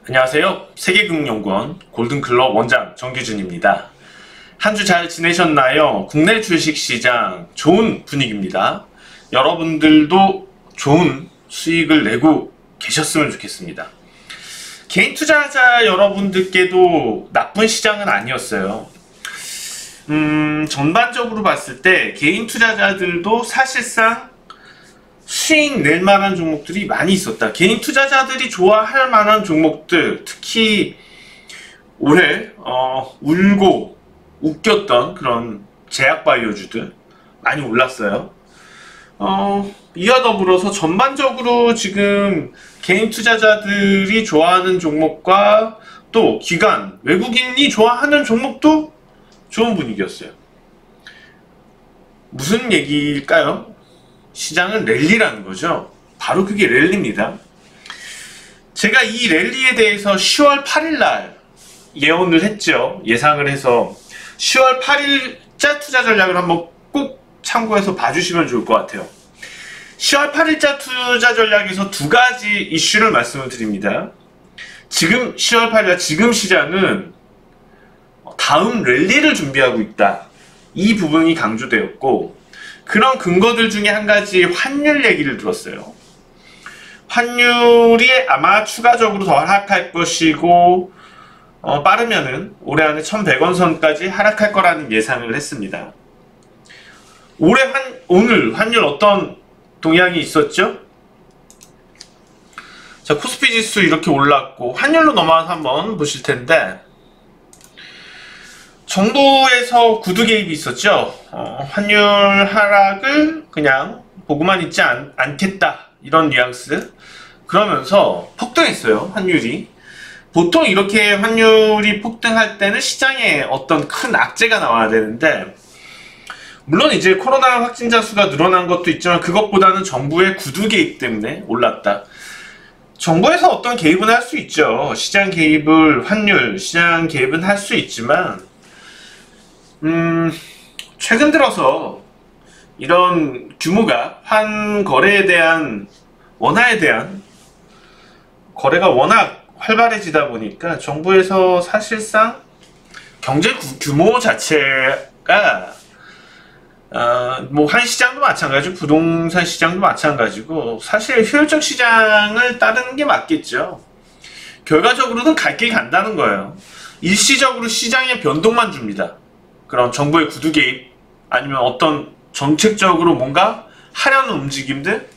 안녕하세요. 세계금융연구원 골든클럽 원장 정규준입니다. 한 주 잘 지내셨나요? 국내 주식시장 좋은 분위기입니다. 여러분들도 좋은 수익을 내고 계셨으면 좋겠습니다. 개인 투자자 여러분들께도 나쁜 시장은 아니었어요. 전반적으로 봤을 때 개인 투자자들도 사실상 수익 낼 만한 종목들이 많이 있었다. 개인 투자자들이 좋아할 만한 종목들, 특히 올해 울고 웃겼던 그런 제약바이오주들 많이 올랐어요. 이와 더불어서 전반적으로 지금 개인 투자자들이 좋아하는 종목과 또 기관, 외국인이 좋아하는 종목도 좋은 분위기였어요. 무슨 얘기일까요? 시장은 랠리라는 거죠. 바로 그게 랠리입니다. 제가 이 랠리에 대해서 10월 8일날 예언을 했죠. 예상을 해서 10월 8일자 투자 전략을 한번 꼭 참고해서 봐주시면 좋을 것 같아요. 10월 8일자 투자 전략에서 두 가지 이슈를 말씀을 드립니다. 지금 10월 8일 지금 시장은 다음 랠리를 준비하고 있다. 이 부분이 강조되었고, 그런 근거들 중에 한 가지 환율 얘기를 들었어요. 환율이 아마 추가적으로 더 하락할 것이고, 빠르면은 올해 안에 1100원 선까지 하락할 거라는 예상을 했습니다. 오늘 환율 어떤 동향이 있었죠? 자, 코스피 지수 이렇게 올랐고, 환율로 넘어가서 한번 보실 텐데, 정부에서 구두 개입이 있었죠. 환율 하락을 그냥 보고만 있지 않겠다, 이런 뉘앙스. 그러면서 폭등했어요, 환율이. 보통 이렇게 환율이 폭등할 때는 시장에 어떤 큰 악재가 나와야 되는데, 물론 이제 코로나 확진자 수가 늘어난 것도 있지만 그것보다는 정부의 구두 개입 때문에 올랐다. 정부에서 어떤 개입은 할 수 있죠. 시장 개입을, 환율 시장 개입은 할 수 있지만 최근 들어서 이런 규모가 환거래에 대한, 원화에 대한 거래가 워낙 활발해지다 보니까 정부에서 사실상 경제 규모 자체가 뭐 한 시장도 마찬가지고 부동산 시장도 마찬가지고 사실 효율적 시장을 따르는 게 맞겠죠. 결과적으로는 갈 길 간다는 거예요. 일시적으로 시장에 변동만 줍니다. 그런 정부의 구두 개입, 아니면 어떤 정책적으로 뭔가 하려는 움직임들,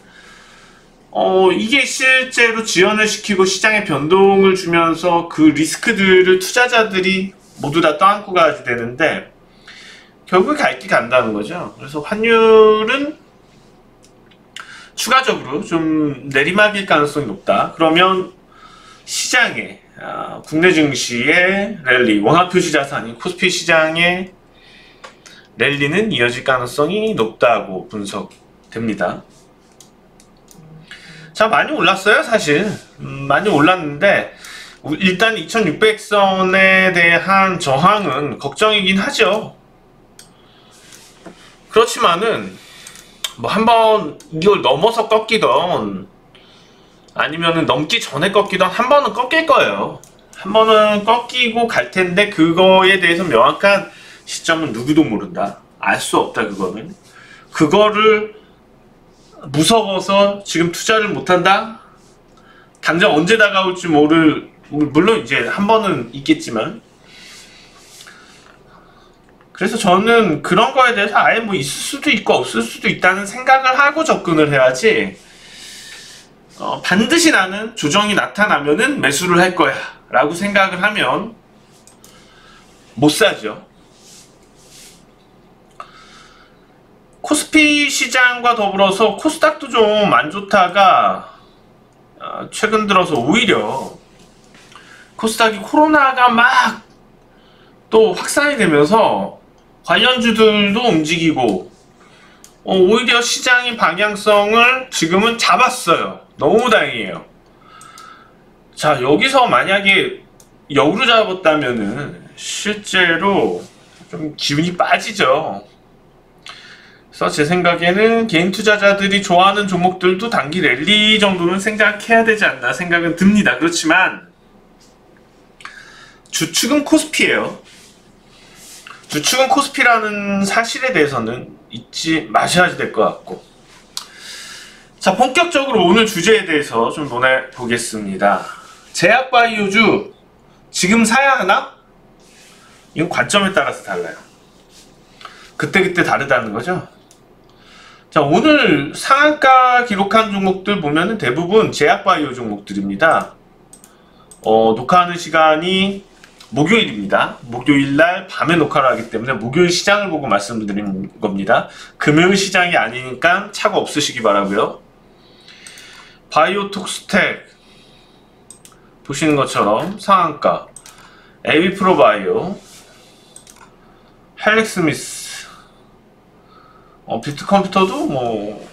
이게 실제로 지연을 시키고 시장에 변동을 주면서 그 리스크들을 투자자들이 모두 다 떠안고 가야 되는데, 결국에 갈 길 간다는 거죠. 그래서 환율은 추가적으로 좀 내리막일 가능성이 높다. 그러면 시장에, 국내 증시의 랠리, 원화표시 자산인 코스피 시장의 랠리는 이어질 가능성이 높다고 분석됩니다. 자, 많이 올랐어요, 사실. 많이 올랐는데, 일단 2600선에 대한 저항은 걱정이긴 하죠. 그렇지만은, 뭐 한번 이걸 넘어서 꺾이던, 아니면은 넘기 전에 꺾이던 한 번은 꺾일 거예요. 한 번은 꺾이고 갈 텐데, 그거에 대해서 명확한 시점은 누구도 모른다. 알 수 없다, 그거는. 그거를 무서워서 지금 투자를 못한다? 당장 언제 다가올지 물론 이제 한 번은 있겠지만. 그래서 저는 그런 거에 대해서 아예 뭐 있을 수도 있고 없을 수도 있다는 생각을 하고 접근을 해야지, 반드시 나는 조정이 나타나면은 매수를 할 거야 라고 생각을 하면 못 사죠. 코스피 시장과 더불어서 코스닥도 좀 안 좋다가 최근 들어서 오히려 코스닥이 코로나가 막 또 확산이 되면서 관련주들도 움직이고 오히려 시장의 방향성을 지금은 잡았어요. 너무 다행이에요. 자, 여기서 만약에 역으로 잡았다면은 실제로 좀 기운이 빠지죠. 그래서 제 생각에는 개인 투자자들이 좋아하는 종목들도 단기 랠리 정도는 생각해야 되지 않나 생각은 듭니다. 그렇지만 주축은 코스피예요. 주축은 코스피라는 사실에 대해서는 잊지 마셔야 될 것 같고. 자, 본격적으로 오늘 주제에 대해서 좀 논해보겠습니다. 제약바이오주 지금 사야 하나? 이건 관점에 따라서 달라요. 그때그때 다르다는 거죠. 자, 오늘 상한가 기록한 종목들 보면은 대부분 제약바이오 종목들입니다. 녹화하는 시간이 목요일입니다. 목요일날 밤에 녹화를 하기 때문에 목요일 시장을 보고 말씀드린 겁니다. 금요일 시장이 아니니까 차가 없으시기 바라고요. 바이오톡스텍 보시는 것처럼 상한가, 에비프로바이오, 헬릭스미스, 비트컴퓨터도 뭐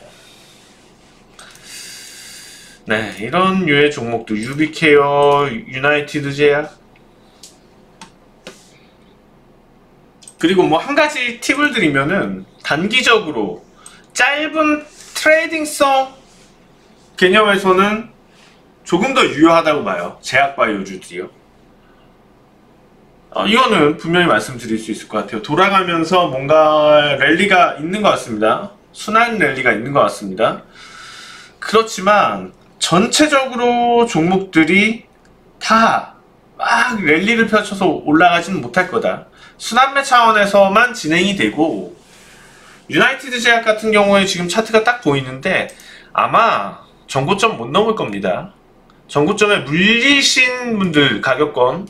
네, 이런 류의 종목들, 유비케어, 유나이티드 제약. 그리고 뭐 한 가지 팁을 드리면은 단기적으로 짧은 트레이딩성 개념에서는 조금 더 유효하다고 봐요. 제약바이오주들이요. 이거는 분명히 말씀드릴 수 있을 것 같아요. 돌아가면서 뭔가 랠리가 있는 것 같습니다. 순환 랠리가 있는 것 같습니다. 그렇지만 전체적으로 종목들이 다 막 랠리를 펼쳐서 올라가지는 못할 거다. 순환매 차원에서만 진행이 되고, 유나이티드 제약 같은 경우에 지금 차트가 딱 보이는데 아마 전고점 못 넘을 겁니다. 전고점에 물리신 분들, 가격권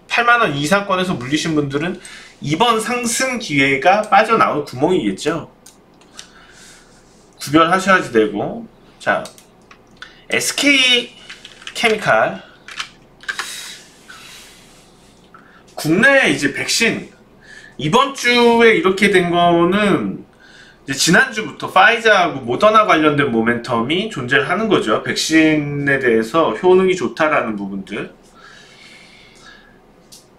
8만원 이상권에서 물리신 분들은 이번 상승 기회가 빠져나올 구멍이겠죠. 구별하셔야지 되고. 자, SK케미칼, 국내 이제 백신 이번 주에 이렇게 된 거는 이제 지난주부터 파이자하고 모더나 관련된 모멘텀이 존재를 하는 거죠. 백신에 대해서 효능이 좋다라는 부분들.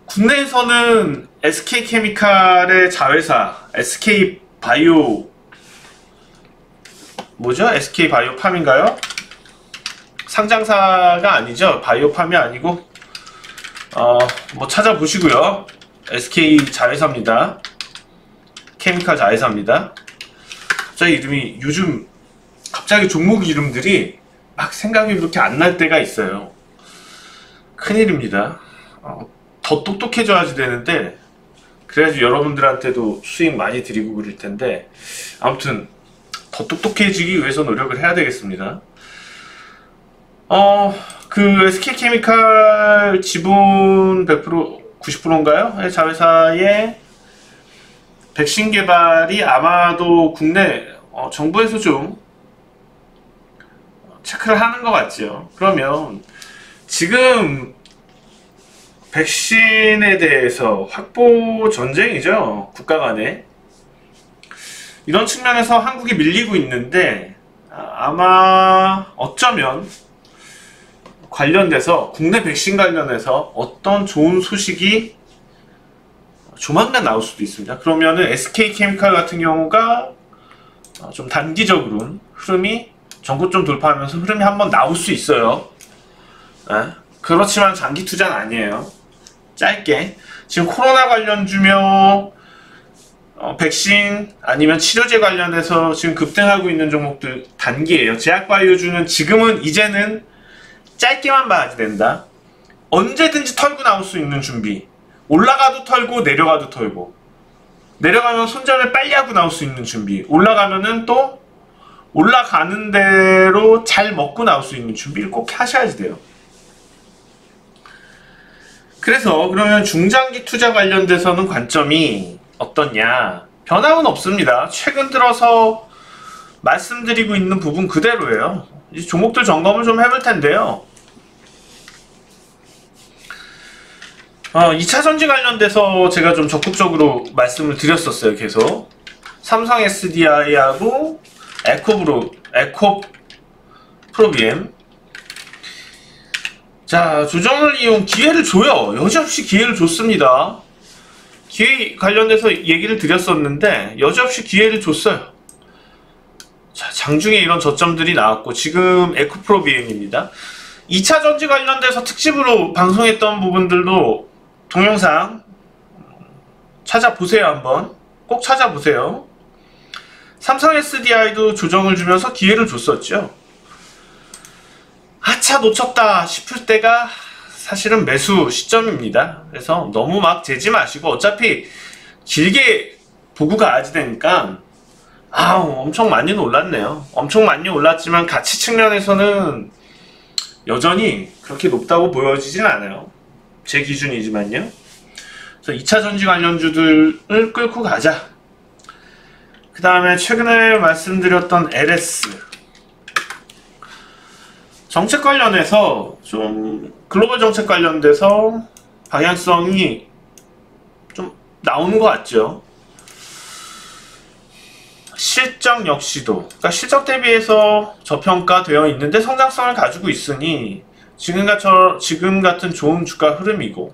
국내에서는 SK케미칼의 자회사 SK바이오 뭐죠? SK바이오팜인가요? 상장사가 아니죠. 바이오팜이 아니고 뭐 찾아보시고요. SK 자회사입니다. 케미칼 자회사입니다. 갑자기 이름이 요즘 갑자기 종목 이름들이 막 생각이 그렇게 안 날 때가 있어요. 큰일입니다. 더 똑똑해져야지 되는데 그래야지 여러분들한테도 수익 많이 드리고 그럴 텐데, 아무튼 더 똑똑해지기 위해서 노력을 해야 되겠습니다. 그 SK케미칼 지분 100%, 90%인가요? 자회사의 백신 개발이 아마도 국내 정부에서 좀 체크를 하는 것 같죠. 그러면 지금 백신에 대해서 확보 전쟁이죠. 국가 간에. 이런 측면에서 한국이 밀리고 있는데 아마 어쩌면 관련돼서 국내 백신 관련해서 어떤 좋은 소식이 조만간 나올 수도 있습니다. 그러면은 SK케미칼 같은 경우가 좀 단기적으로는 흐름이 전고점 돌파하면서 흐름이 한번 나올 수 있어요. 그렇지만 장기 투자는 아니에요. 짧게 지금 코로나 관련주며 백신 아니면 치료제 관련해서 지금 급등하고 있는 종목들 단기예요. 제약바이오주는 지금은 이제는 짧게만 봐야 된다. 언제든지 털고 나올 수 있는 준비. 올라가도 털고 내려가도 털고, 내려가면 손절을 빨리 하고 나올 수 있는 준비, 올라가면은 또 올라가는 대로 잘 먹고 나올 수 있는 준비를 꼭 하셔야지 돼요. 그래서 그러면 중장기 투자 관련돼서는 관점이 어떻냐? 변함은 없습니다. 최근 들어서 말씀드리고 있는 부분 그대로예요. 이제 종목들 점검을 좀 해볼 텐데요. 2차전지 관련돼서 제가 좀 적극적으로 말씀을 드렸었어요. 계속 삼성 SDI하고 에코프로비엠. 자, 조정을 이용 기회를 줘요. 여지없이 기회를 줬습니다. 기회 관련돼서 얘기를 드렸었는데 여지없이 기회를 줬어요. 자, 장중에 이런 저점들이 나왔고 지금 에코프로비엠입니다. 2차전지 관련돼서 특집으로 방송했던 부분들도 동영상 찾아보세요. 한번 꼭 찾아보세요. 삼성 SDI도 조정을 주면서 기회를 줬었죠. 아차 놓쳤다 싶을 때가 사실은 매수 시점입니다. 그래서 너무 막 재지 마시고, 어차피 길게 보고 가야지 되니까. 엄청 많이 올랐네요. 엄청 많이 올랐지만 가치 측면에서는 여전히 그렇게 높다고 보여지진 않아요. 제 기준이지만요. 그래서 2차 전지 관련주들을 끌고 가자. 그 다음에 최근에 말씀드렸던 LS 정책 관련해서 좀 글로벌 정책 관련돼서 방향성이 좀 나오는 것 같죠. 실적 역시도, 그러니까 실적 대비해서 저평가되어 있는데 성장성을 가지고 있으니 지금 같은 좋은 주가 흐름이고,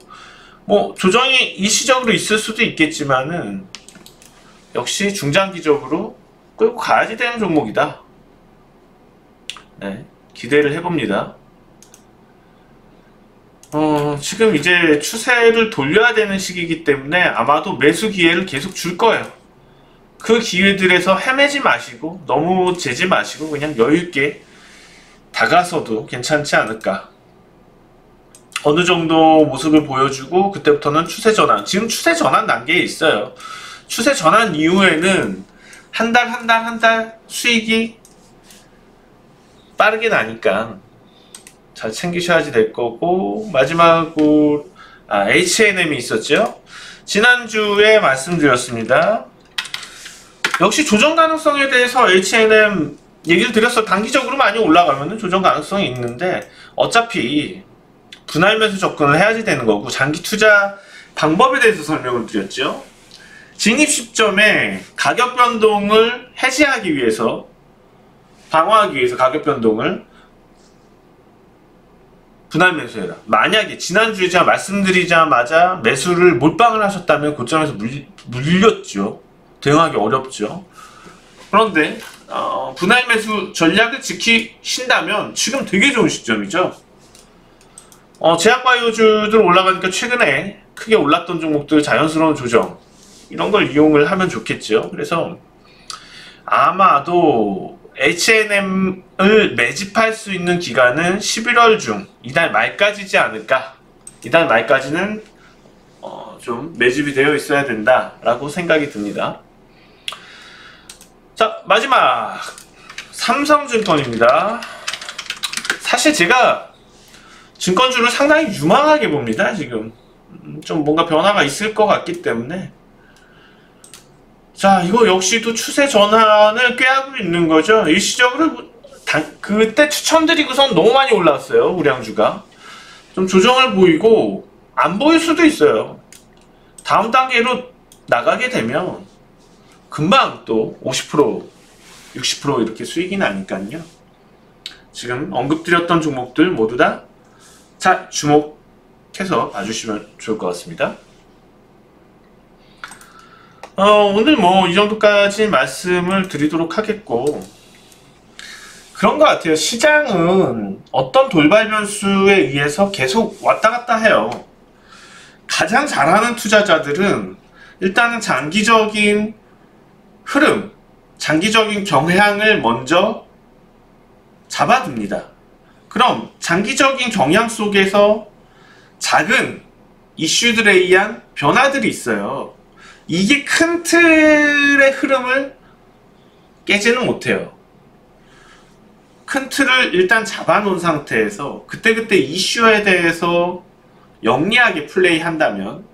뭐 조정이 일시적으로 있을 수도 있겠지만은 역시 중장기적으로 끌고 가야지 되는 종목이다. 네, 기대를 해봅니다. 지금 이제 추세를 돌려야 되는 시기이기 때문에 아마도 매수 기회를 계속 줄 거예요. 그 기회들에서 헤매지 마시고 너무 재지 마시고 그냥 여유있게 다가서도 괜찮지 않을까. 어느 정도 모습을 보여주고 그때부터는 추세 전환, 지금 추세 전환 단계에 있어요. 추세 전환 이후에는 한 달 수익이 빠르게 나니까 잘 챙기셔야지 될 거고, 마지막으로 H&M이 있었죠. 지난주에 말씀드렸습니다. 역시 조정 가능성에 대해서 H&M 얘기를 드렸어. 단기적으로 많이 올라가면 조정 가능성이 있는데 어차피 분할 매수 접근을 해야지 되는 거고, 장기 투자 방법에 대해서 설명을 드렸죠. 진입 시점에 가격 변동을 해지하기 위해서, 방어하기 위해서 가격 변동을 분할 매수해라. 만약에 지난주에 제가 말씀드리자마자 매수를 몰빵을 하셨다면 고점에서 물렸죠. 대응하기 어렵죠. 그런데 분할 매수 전략을 지키신다면 지금 되게 좋은 시점이죠. 제약바이오주들 올라가니까 최근에 크게 올랐던 종목들 자연스러운 조정, 이런 걸 이용을 하면 좋겠죠. 그래서 아마도 H&M을 매집할 수 있는 기간은 11월 중 이달 말까지지 않을까. 이달 말까지는 좀 매집이 되어 있어야 된다라고 생각이 듭니다. 자, 마지막 삼성증권입니다. 사실 제가 증권주를 상당히 유망하게 봅니다. 지금 좀 뭔가 변화가 있을 것 같기 때문에. 자, 이거 역시도 추세 전환을 꾀하고 있는 거죠. 일시적으로 그때 추천드리고선 너무 많이 올라왔어요. 우량주가 좀 조정을 보이고 안 보일 수도 있어요. 다음 단계로 나가게 되면 금방 또 50%, 60% 이렇게 수익이 나니까요. 지금 언급드렸던 종목들 모두 다 잘 주목해서 봐주시면 좋을 것 같습니다. 오늘 뭐 이 정도까지 말씀을 드리도록 하겠고, 그런 것 같아요. 시장은 어떤 돌발 변수에 의해서 계속 왔다 갔다 해요. 가장 잘하는 투자자들은 일단은 장기적인 흐름, 장기적인 경향을 먼저 잡아둡니다. 그럼 장기적인 경향 속에서 작은 이슈들에 의한 변화들이 있어요. 이게 큰 틀의 흐름을 깨지는 못해요. 큰 틀을 일단 잡아놓은 상태에서 그때그때 이슈에 대해서 영리하게 플레이한다면,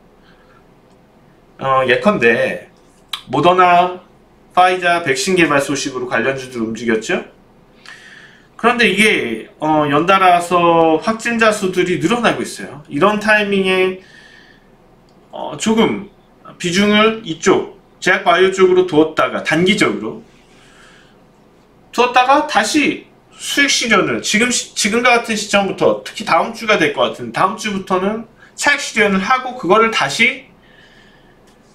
예컨대 모더나, 파이자 백신 개발 소식으로 관련주들 움직였죠. 그런데 이게 연달아서 확진자 수들이 늘어나고 있어요. 이런 타이밍에 조금 비중을 이쪽 제약바이오 쪽으로 두었다가, 단기적으로 두었다가 다시 수익 실현을 지금과 같은 시점부터, 특히 다음 주가 될 것 같은 다음 주부터는 차익 실현을 하고, 그거를 다시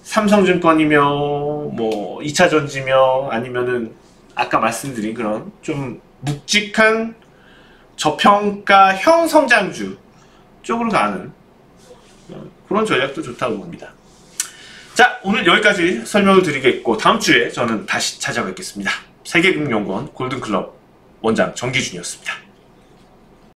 삼성증권이며 뭐 2차 전지며 아니면은 아까 말씀드린 그런 좀 묵직한 저평가형 성장주 쪽으로 가는 그런 전략도 좋다고 봅니다. 자, 오늘 여기까지 설명을 드리겠고 다음 주에 저는 다시 찾아뵙겠습니다. 세계금융연구원 골든클럽 원장 정기준이었습니다.